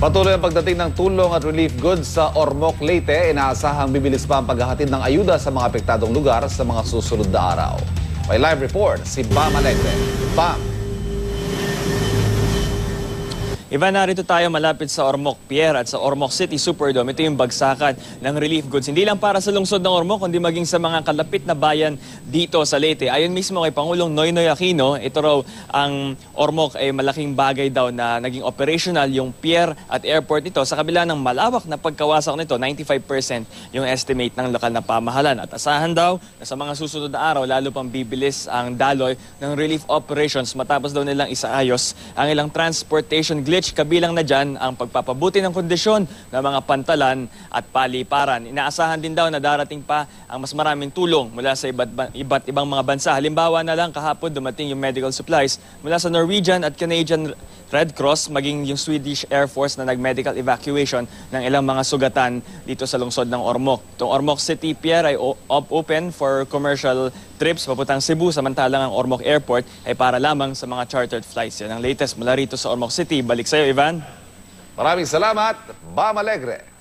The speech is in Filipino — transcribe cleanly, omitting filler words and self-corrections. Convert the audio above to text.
Patuloy ang pagdating ng tulong at relief goods sa Ormoc, Leyte. Inaasahang bibilis pa ang paghahatid ng ayuda sa mga apektadong lugar sa mga susunod na araw. May live report si Bam Alegre. Bam! Ivan, narito tayo malapit sa Ormoc Pier at sa Ormoc City Superdome. Ito yung bagsakan ng relief goods. Hindi lang para sa lungsod ng Ormoc, kundi maging sa mga kalapit na bayan dito sa Leyte. Ayon mismo kay Pangulong Noynoy Aquino, ito raw ang Ormoc ay malaking bagay daw na naging operational yung pier at airport nito sa kabila ng malawak na pagkawasak nito, 95% yung estimate ng lokal na pamahalan. At asahan daw na sa mga susunod na araw, lalo pang bibilis ang daloy ng relief operations matapos daw nilang isaayos ang ilang transportation glitch. Kabilang na dyan ang pagpapabuti ng kondisyon ng mga pantalan at paliparan. Inaasahan din daw na darating pa ang mas maraming tulong mula sa iba't ibang mga bansa. Halimbawa na lang kahapon dumating yung medical supplies mula sa Norwegian at Canadian Red Cross, maging yung Swedish Air Force na nag-medical evacuation ng ilang mga sugatan dito sa lungsod ng Ormoc. Itong Ormoc City Pier ay open for commercial trips papuntang Cebu, samantalang ang Ormoc Airport ay para lamang sa mga chartered flights. Yan ang latest mula rito sa Ormoc City. Balik sa iyo, Ivan. Maraming salamat, Bam Alegre.